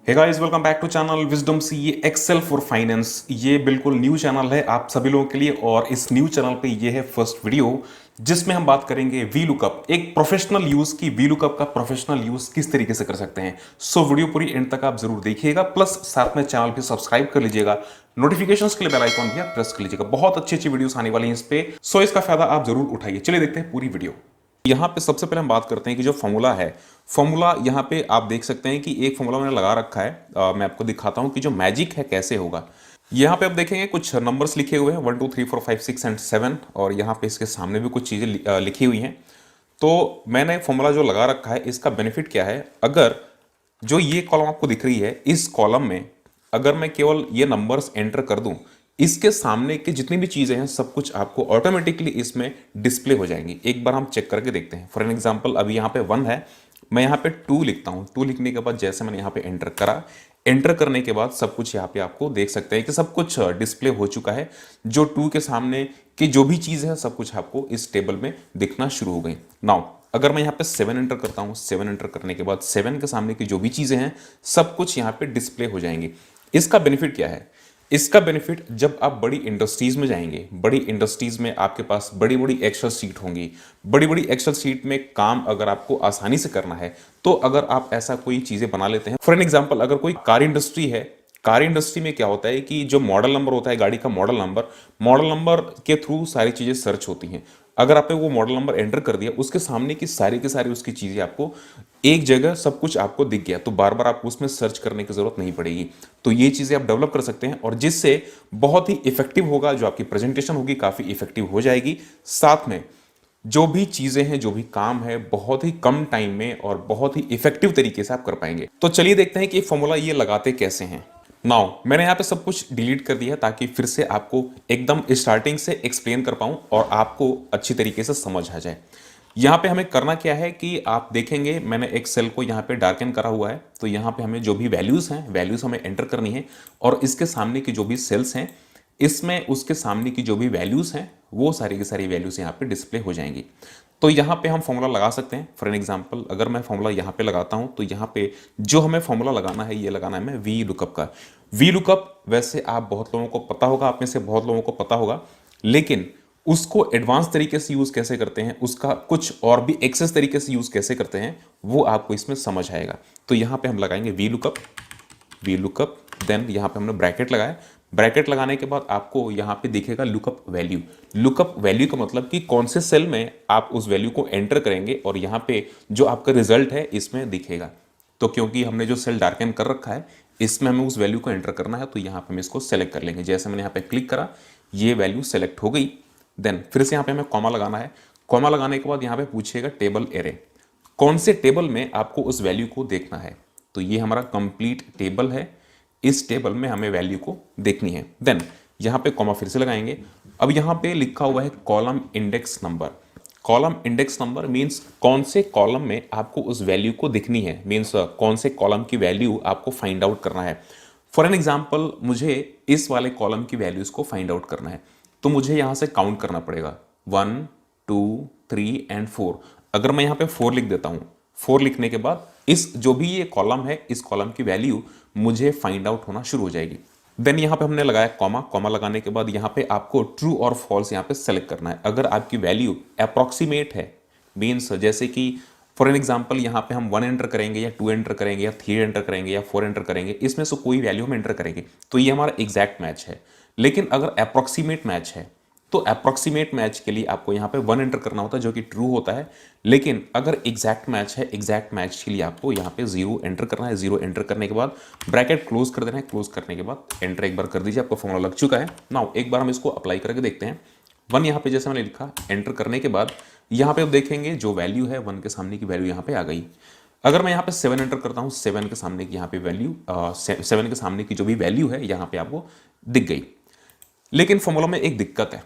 Hey guys, welcome back to channel wisdom CA excel for finance. ये बिल्कुल new channel है आप सभी लोगों के लिए और इस न्यू चैनल पे ये है फर्स्ट वीडियो जिसमें हम बात करेंगे वी लुकअप, एक प्रोफेशनल यूज की वी लुकअप का प्रोफेशनल यूज किस तरीके से कर सकते हैं। सो वीडियो पूरी एंड तक आप जरूर देखिएगा, प्लस साथ में चैनल भी सब्सक्राइब कर लीजिएगा, नोटिफिकेशंस के लिए बेल आइकॉन भी आप प्रेस कर लीजिएगा। बहुत अच्छी अच्छी वीडियोस आने वाली हैं इस पे, सो इसका फायदा आप जरूर उठाइए। चलिए देखते हैं पूरी वीडियो। यहाँ पे सबसे पहले हम बात करते हैं कि जो फॉर्मूला है, फॉर्मूला यहाँ पे आप देख सकते हैं कि एक फॉर्मूला मैंने लगा रखा है। मैं आपको दिखाता हूँ कि जो मैजिक है कैसे होगा। यहाँ पे आप देखेंगे कुछ नंबर्स लिखे हुए हैं 1 2 3 4 5 6 एंड 7, और यहाँ पे इसके सामने भी कुछ चीज़ें लिखी हुई हैं। तो मैंने फॉर्मूला जो लगा रखा है इसका बेनिफिट क्या है, अगर जो ये कॉलम आपको दिख रही है इस कॉलम में अगर मैं केवल ये नंबर्स एंटर कर दूं, इसके सामने की जितनी भी चीज़ें हैं सब कुछ आपको ऑटोमेटिकली इसमें डिस्प्ले हो जाएंगी। एक बार हम चेक करके देखते हैं। फॉर एन एग्जांपल अभी यहाँ पे 1 है, मैं यहाँ पे 2 लिखता हूँ। 2 लिखने के बाद जैसे मैंने यहाँ पे एंटर करा, एंटर करने के बाद सब कुछ यहाँ पे आपको देख सकते हैं कि सब कुछ डिस्प्ले हो चुका है। जो 2 के सामने की जो भी चीज़ है सब कुछ आपको इस टेबल में दिखना शुरू हो गई। नाउ अगर मैं यहाँ पे 7 एंटर करता हूँ, 7 एंटर करने के बाद 7 के सामने की जो भी चीज़ें हैं सब कुछ यहाँ पे डिस्प्ले हो जाएंगी। इसका बेनिफिट क्या है? इसका बेनिफिट जब आप बड़ी इंडस्ट्रीज में जाएंगे, बड़ी इंडस्ट्रीज में आपके पास बड़ी बड़ी एक्सेल शीट होंगी, बड़ी बड़ी एक्सेल शीट में काम अगर आपको आसानी से करना है तो अगर आप ऐसा कोई चीज़ें बना लेते हैं। फॉर एन एग्जांपल अगर कोई कार इंडस्ट्री है, कार इंडस्ट्री में क्या होता है कि जो मॉडल नंबर होता है गाड़ी का, मॉडल नंबर के थ्रू सारी चीज़ें सर्च होती हैं। अगर आपने वो मॉडल नंबर एंटर कर दिया, उसके सामने की सारी उसकी चीज़ें आपको एक जगह सब कुछ आपको दिख गया, तो बार बार आपको उसमें सर्च करने की जरूरत नहीं पड़ेगी। तो ये चीज़ें आप डेवलप कर सकते हैं और जिससे बहुत ही इफेक्टिव होगा, जो आपकी प्रेजेंटेशन होगी काफ़ी इफेक्टिव हो जाएगी। साथ में जो भी चीज़ें हैं, जो भी काम है, बहुत ही कम टाइम में और बहुत ही इफेक्टिव तरीके से आप कर पाएंगे। तो चलिए देखते हैं कि फॉर्मूला ये लगाते कैसे हैं। नाउ मैंने यहाँ पे सब कुछ डिलीट कर दिया ताकि फिर से आपको एकदम स्टार्टिंग से एक्सप्लेन कर पाऊँ और आपको अच्छी तरीके से समझ आ जाए। यहाँ पे हमें करना क्या है कि आप देखेंगे मैंने एक सेल को यहाँ पे डार्कन करा हुआ है, तो यहाँ पे हमें जो भी वैल्यूज़ हैं वैल्यूज़ हमें एंटर करनी है और इसके सामने की जो भी सेल्स हैं इसमें उसके सामने की जो भी वैल्यूज़ हैं वो सारी की सारी वैल्यूज़ यहाँ पे डिस्प्ले हो जाएंगी। तो यहाँ पे हम फॉर्मूला लगा सकते हैं। फॉर एन एग्जांपल अगर मैं फॉर्मूला यहाँ पे लगाता हूँ तो यहाँ पे जो हमें फॉर्मूला लगाना है ये लगाना है हमें वी लुकअप का। वी लुकअप वैसे आप बहुत लोगों को पता होगा, आप में से बहुत लोगों को पता होगा, लेकिन उसको एडवांस तरीके से यूज़ कैसे करते हैं, उसका कुछ और भी एक्सेस तरीके से यूज़ कैसे करते हैं वो आपको इसमें समझ आएगा। तो यहाँ पे हम लगाएंगे वी लुकअप, देन यहाँ पे हमने ब्रैकेट लगाया। ब्रैकेट लगाने के बाद आपको यहाँ पे दिखेगा लुकअप वैल्यू। लुकअप वैल्यू का मतलब कि कौन से सेल में आप उस वैल्यू को एंटर करेंगे और यहाँ पे जो आपका रिजल्ट है इसमें दिखेगा। तो क्योंकि हमने जो सेल डार्कन कर रखा है इसमें हमें उस वैल्यू को एंटर करना है, तो यहाँ पे हम इसको सेलेक्ट कर लेंगे। जैसे मैंने यहाँ पे क्लिक करा, ये वैल्यू सेलेक्ट हो गई। देन फिर से यहाँ पे हमें कॉमा लगाना है। कॉमा लगाने के बाद यहाँ पे पूछिएगा टेबल एरे, कौन से टेबल में आपको उस वैल्यू को देखना है। तो ये हमारा कंप्लीट टेबल है, इस टेबल में हमें वैल्यू को देखनी है। देन यहाँ पे कॉमा फिर से लगाएंगे। अब यहाँ पे लिखा हुआ है column index number. Column index number means कौन से कॉलम में आपको उस वैल्यू को दिखनी है, मीन्स कौन से कॉलम की वैल्यू आपको फाइंड आउट करना है। फॉर एन एग्जाम्पल मुझे इस वाले कॉलम की वैल्यूज को फाइंड आउट करना है, तो मुझे यहाँ से काउंट करना पड़ेगा 1 2 3 एंड 4। अगर मैं यहाँ पे 4 लिख देता हूँ, 4 लिखने के बाद इस जो भी ये कॉलम है इस कॉलम की वैल्यू मुझे फाइंड आउट होना शुरू हो जाएगी। देन यहाँ पे हमने लगाया कॉमा। कॉमा लगाने के बाद यहाँ पे आपको ट्रू और फॉल्स यहाँ पे सेलेक्ट करना है। अगर आपकी वैल्यू अप्रॉक्सीमेट है, मीन्स जैसे कि फॉर एन एग्जाम्पल यहाँ पे हम 1 एंटर करेंगे या 2 एंटर करेंगे या 3 एंटर करेंगे या 4 एंटर करेंगे, इसमें से कोई वैल्यू हम एंटर करेंगे तो ये हमारा एग्जैक्ट मैच है। लेकिन अगर अप्रॉक्सीमेट मैच है तो अप्रॉक्सीमेट मैच के लिए आपको यहाँ पे 1 एंटर करना होता है जो कि ट्रू होता है। लेकिन अगर एग्जैक्ट मैच है, एग्जैक्ट मैच के लिए आपको यहाँ पे 0 एंटर करना है। 0 एंटर करने के बाद ब्रैकेट क्लोज कर देना है। क्लोज करने के बाद एंटर एक बार कर दीजिए, आपको फॉर्मूला लग चुका है। नाउ एक बार हम इसको अप्लाई करके देखते हैं। 1 यहाँ पे जैसे मैंने लिखा, एंटर करने के बाद यहाँ पे आप देखेंगे जो वैल्यू है 1 के सामने की वैल्यू यहाँ पे आ गई। अगर मैं यहाँ पे 7 एंटर करता हूँ, 7 के सामने की यहाँ पे वैल्यू 7 के सामने की जो भी वैल्यू है यहाँ पे आपको दिख गई। लेकिन फॉर्मूला में एक दिक्कत है।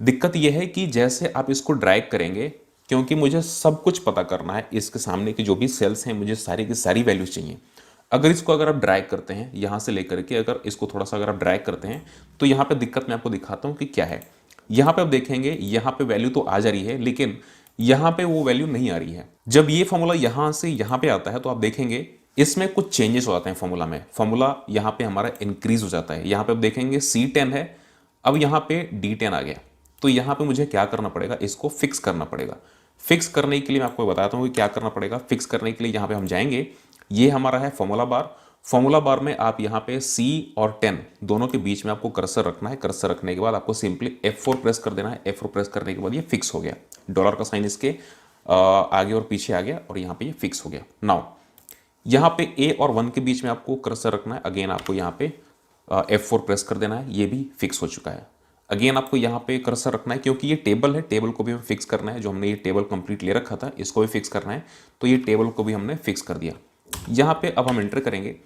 दिक्कत यह है कि जैसे आप इसको ड्रैग करेंगे, क्योंकि मुझे सब कुछ पता करना है, इसके सामने की जो भी सेल्स हैं मुझे सारी की सारी वैल्यूज चाहिए। अगर आप ड्रैग करते हैं यहाँ से लेकर के, अगर इसको थोड़ा सा अगर आप ड्रैग करते हैं तो यहाँ पे दिक्कत मैं आपको दिखाता हूँ कि क्या है। यहाँ पे आप देखेंगे यहाँ पे वैल्यू तो आ जा रही है लेकिन यहाँ पे वो वैल्यू नहीं आ रही है। जब ये फॉर्मूला यहाँ से यहाँ पे आता है तो आप देखेंगे इसमें कुछ चेंजेस हो जाते हैं फॉर्मूला में। फॉर्मूला यहाँ पे हमारा इंक्रीज हो जाता है। यहाँ पे आप देखेंगे C10 है, अब यहाँ पे D10 आ गया। तो यहाँ पे मुझे क्या करना पड़ेगा, इसको फिक्स करना पड़ेगा। फिक्स करने के लिए मैं आपको बताता हूँ कि क्या करना पड़ेगा। फिक्स करने के लिए यहाँ पे हम जाएंगे, ये हमारा है फॉर्मूला बार। फॉर्मूला बार में आप यहाँ पे C और 10 दोनों के बीच में आपको कर्सर रखना है। कर्सर रखने के बाद आपको सिंपली F4 प्रेस कर देना है। F4 प्रेस करने के बाद ये फिक्स हो गया। डॉलर का साइन इसके आगे और पीछे आ गया और यहाँ पे ये फिक्स हो गया। नाउ यहाँ पे A और 1 के बीच में आपको कर्सर रखना है। अगेन आपको यहाँ पे F4 प्रेस कर देना है, ये भी फिक्स हो चुका है। अगेन आपको यहाँ पे कर्सर रखना है, क्योंकि ये टेबल है, टेबल को भी हमें फिक्स करना है। जो हमने ये टेबल कंप्लीट ले रखा था, इसको भी फिक्स करना है। तो ये टेबल को भी हमने फिक्स कर दिया। यहाँ पे अब हम एंटर करेंगे।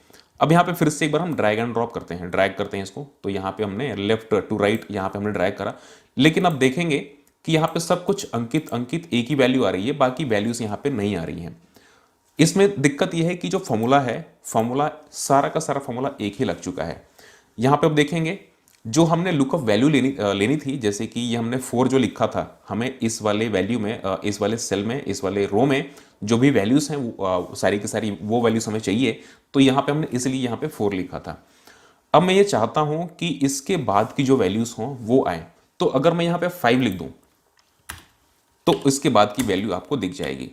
अब यहाँ पे फिर से एक बार हम ड्रैग एंड ड्रॉप करते हैं, ड्रैग करते हैं इसको। तो यहाँ पे हमने लेफ्ट टू राइट यहाँ पे हमने ड्रैग करा, लेकिन अब देखेंगे कि यहाँ पे सब कुछ अंकित अंकित एक ही वैल्यू आ रही है, बाकी वैल्यूज यहाँ पे नहीं आ रही हैं। इसमें दिक्कत यह है कि जो फॉर्मूला है, फॉर्मूला सारा का सारा फॉर्मूला एक ही लग चुका है। यहाँ पे अब देखेंगे जो हमने लुकअप वैल्यू लेनी थी, जैसे कि ये हमने 4 जो लिखा था, हमें इस वाले वैल्यू में, इस वाले सेल में, इस वाले रो में जो भी वैल्यूज हैं सारी की सारी वो वैल्यूज हमें चाहिए। तो यहाँ पे हमने इसलिए यहाँ पे 4 लिखा था। अब मैं ये चाहता हूँ कि इसके बाद की जो वैल्यूज हों वो आए। तो अगर मैं यहाँ पे 5 लिख दूँ तो इसके बाद की वैल्यू आपको दिख जाएगी।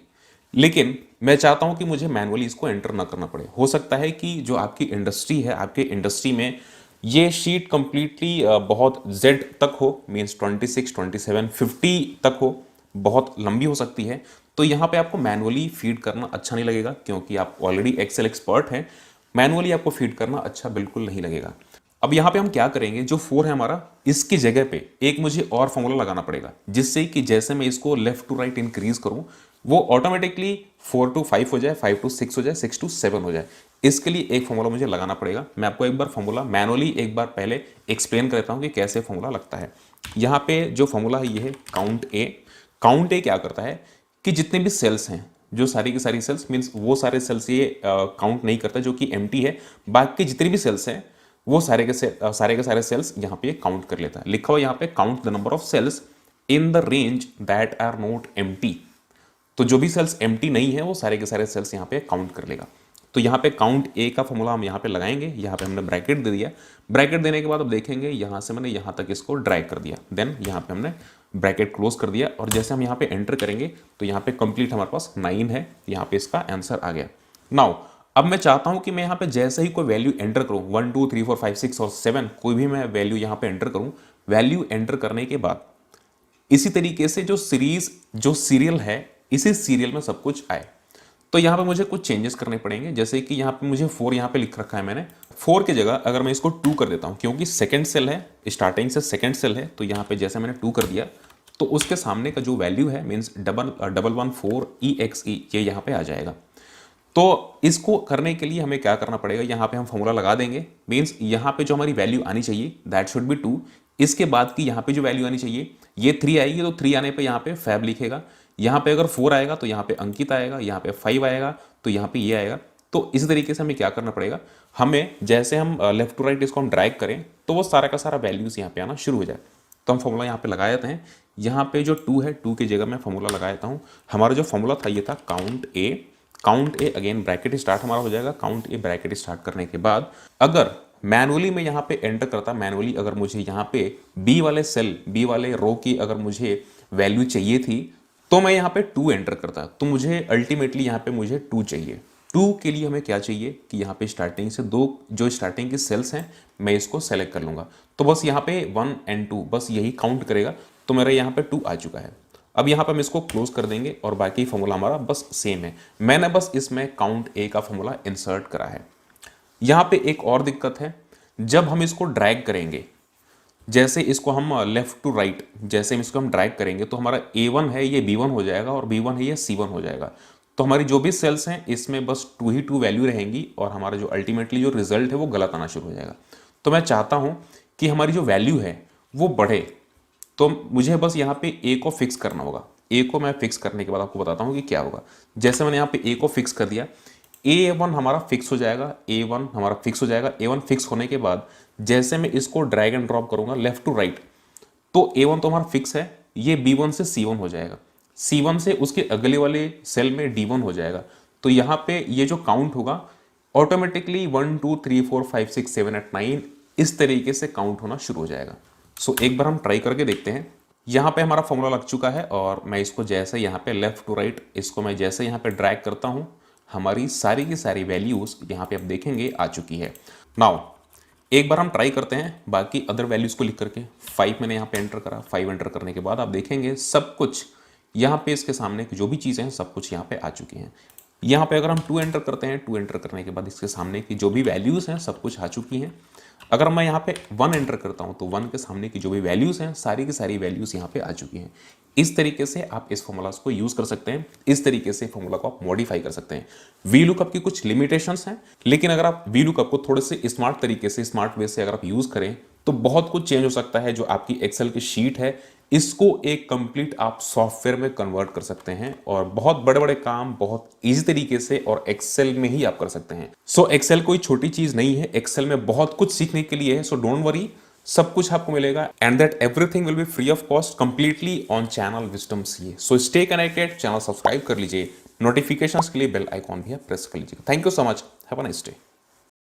लेकिन मैं चाहता हूं कि मुझे मैनुअली इसको एंटर ना करना पड़े। हो सकता है कि जो आपकी इंडस्ट्री है, आपके इंडस्ट्री में ये शीट कंप्लीटली बहुत जेड तक हो, मींस 26, 27, 50 तक हो, बहुत लंबी हो सकती है। तो यहाँ पे आपको मैनुअली फीड करना अच्छा नहीं लगेगा, क्योंकि आप ऑलरेडी एक्सेल एक्सपर्ट हैं। मैनुअली आपको फीड करना अच्छा बिल्कुल नहीं लगेगा। अब यहाँ पे हम क्या करेंगे, जो 4 है हमारा, इसकी जगह पे एक मुझे और फॉर्मूला लगाना पड़ेगा, जिससे कि जैसे मैं इसको लेफ्ट टू राइट इंक्रीज करूं, वो ऑटोमेटिकली 4 to 5 हो जाए, 5 to 6 हो जाए, 6 to 7 हो जाए। इसके लिए एक फॉर्मूला मुझे लगाना पड़ेगा। मैं आपको एक बार फॉर्मूला मैनुअली एक बार पहले एक्सप्लेन कर देता हूँ कि कैसे फॉर्मूला लगता है। यहाँ पे जो फॉर्मूला है ये है काउंट ए। काउंट ए क्या करता है कि जितने भी सेल्स हैं, जो सारी की सारी सेल्स, मीन्स वो सारे सेल्स ये काउंट नहीं करता जो कि एम्प्टी है। बाकी जितने भी सेल्स हैं वो सारे के सारे सेल्स यहाँ पे काउंट कर लेता है। लिखा हुआ यहाँ पे count the number of cells in the range that are not empty. तो जो भी सेल्स एम्प्टी नहीं है वो सारे के सारे सेल्स यहाँ पे काउंट कर लेगा। तो यहाँ पे काउंट ए का फॉर्मूला हम यहाँ पे लगाएंगे। यहाँ पे हमने ब्रैकेट दे दिया। ब्रैकेट देने के बाद अब देखेंगे यहाँ से मैंने यहाँ तक इसको ड्रैग कर दिया, देन यहाँ पे हमने ब्रैकेट क्लोज कर दिया। और जैसे हम यहाँ पे एंटर करेंगे तो यहाँ पे कंप्लीट हमारे पास 9 है। यहाँ पे इसका आंसर आ गया। नाउ अब मैं चाहता हूं कि मैं यहाँ पे जैसे ही कोई वैल्यू एंटर करूं, 1 2 3 4 5 6 और 7, कोई भी मैं वैल्यू यहाँ पे एंटर करूं, वैल्यू एंटर करने के बाद इसी तरीके से जो सीरियल है, इसी सीरियल में सब कुछ आए। तो यहाँ पे मुझे कुछ चेंजेस करने पड़ेंगे। जैसे कि यहाँ पे मुझे 4 यहाँ पे लिख रखा है मैंने। 4 की जगह अगर मैं इसको 2 कर देता हूँ, क्योंकि सेकेंड सेल है, स्टार्टिंग से सेकेंड सेल है, तो यहाँ पे जैसे मैंने 2 कर दिया तो उसके सामने का जो वैल्यू है, मीन्स 114EXE, ये यहाँ पे आ जाएगा। तो इसको करने के लिए हमें क्या करना पड़ेगा, यहाँ पे हम फॉर्मूला लगा देंगे। मीन्स यहाँ पे जो हमारी वैल्यू आनी चाहिए दैट शुड बी 2। इसके बाद की यहाँ पे जो वैल्यू आनी चाहिए, ये 3 आएगी, तो 3 आने पे यहाँ पे फैब लिखेगा। यहाँ पे अगर 4 आएगा तो यहाँ पे अंकित आएगा, यहाँ पे 5 आएगा तो यहाँ पे ये आएगा। तो इस तरीके से हमें क्या करना पड़ेगा, हमें जैसे हम लेफ्ट टू राइट इसको हम ड्रैग करें तो वो सारा का सारा वैल्यूज यहाँ पे आना शुरू हो जाए। तो हम फॉर्मूला यहाँ पे लगा देते हैं। यहाँ पे जो 2 है, 2 की जगह मैं फॉर्मूला लगा देता हूँ। हमारा जो फॉर्मूला था ये था काउंट ए। काउंट ए, अगेन ब्रैकेट स्टार्ट हमारा हो जाएगा। काउंट ए ब्रैकेट स्टार्ट करने के बाद अगर मैनुअली मैं यहाँ पे एंटर करता, मैनुअली अगर मुझे यहाँ पे बी वाले सेल, बी वाले रो की अगर मुझे वैल्यू चाहिए थी, तो मैं यहाँ पे 2 एंटर करता। तो मुझे अल्टीमेटली यहाँ पे मुझे 2 चाहिए। 2 के लिए हमें क्या चाहिए कि यहाँ पे स्टार्टिंग से 2 जो स्टार्टिंग के सेल्स हैं मैं इसको सेलेक्ट कर लूँगा। तो बस यहाँ पे 1 और 2 बस यही काउंट करेगा। तो मेरा यहाँ पे 2 आ चुका है। अब यहाँ पे हम इसको क्लोज कर देंगे और बाकी फॉर्मूला हमारा बस सेम है। मैंने बस इसमें काउंट ए का फॉर्मूला इंसर्ट करा है। यहाँ पे एक और दिक्कत है, जब हम इसको ड्रैग करेंगे, जैसे इसको हम लेफ्ट टू राइट, जैसे इसको हम ड्रैग करेंगे तो हमारा A1 है ये B1 हो जाएगा और B1 है ये C1 हो जाएगा। तो हमारी जो भी सेल्स हैं इसमें बस 2 ही 2 वैल्यू रहेंगी और हमारा जो अल्टीमेटली जो रिजल्ट है वो गलत आना शुरू हो जाएगा। तो मैं चाहता हूँ कि हमारी जो वैल्यू है वो बढ़े। तो मुझे बस यहाँ पे ए को फिक्स करना होगा। ए को मैं फिक्स करने के बाद आपको बताता हूँ कि क्या होगा। जैसे मैंने यहाँ पे ए को फिक्स कर दिया, A1 हमारा फिक्स हो जाएगा, A1 हमारा फिक्स हो जाएगा। A1 फिक्स होने के बाद जैसे मैं इसको ड्रैग एंड ड्रॉप करूंगा लेफ्ट टू राइट, तो A1 तो हमारा फिक्स है, ये B1 से C1 हो जाएगा, C1 से उसके अगले वाले सेल में D1 हो जाएगा। तो यहाँ पे ये जो काउंट होगा ऑटोमेटिकली 1 2 3 4 5 6 7 8 9 इस तरीके से काउंट होना शुरू हो जाएगा। सो एक बार हम ट्राई करके देखते हैं। यहाँ पे हमारा फॉर्मूला लग चुका है और मैं इसको जैसे यहाँ पे लेफ्ट टू राइट इसको मैं जैसे यहाँ पे ड्रैग करता हूँ, हमारी सारी की सारी वैल्यूज यहाँ पे आप देखेंगे आ चुकी है। नाउ एक बार हम ट्राई करते हैं बाकी अदर वैल्यूज को लिख करके। 5 मैंने यहाँ पे एंटर करा, 5 एंटर करने के बाद आप देखेंगे सब कुछ यहाँ पे इसके सामने की जो भी चीज़ें हैं सब कुछ यहाँ पे आ चुकी हैं। यहाँ पे अगर हम 2 एंटर करते हैं, 2 एंटर करने के बाद इसके सामने की जो भी वैल्यूज़ हैं सब कुछ आ चुकी हैं। अगर मैं यहाँ पे 1 एंटर करता हूँ तो 1 के सामने की जो भी वैल्यूज़ हैं सारी की सारी वैल्यूज़ यहाँ पे आ चुकी हैं। इस तरीके से आप इस फॉर्मूलाज को यूज़ कर सकते हैं, इस तरीके से फॉर्मूला को आप मॉडिफाई कर सकते हैं। वी लुकअप की कुछ लिमिटेशंस हैं, लेकिन अगर आप वी लुकअप को थोड़े से स्मार्ट तरीके से, स्मार्ट वे से अगर आप यूज़ करें तो बहुत कुछ चेंज हो सकता है। जो आपकी एक्सेल की शीट है इसको एक कंप्लीट आप सॉफ्टवेयर में कन्वर्ट कर सकते हैं और बहुत बड़े बड़े काम बहुत इजी तरीके से और एक्सेल में ही आप कर सकते हैं। सो एक्सेल कोई छोटी चीज नहीं है, एक्सेल में बहुत कुछ सीखने के लिए है। सो डोंट वरी, सब कुछ आपको मिलेगा and that everything will be free of cost completely on channel wisdom CA. So stay connected, channel subscribe कर लीजिए, नोटिफिकेशंस के लिए बेल आइकॉन भी प्रेस कर लीजिए। Thank you so much, have a nice day.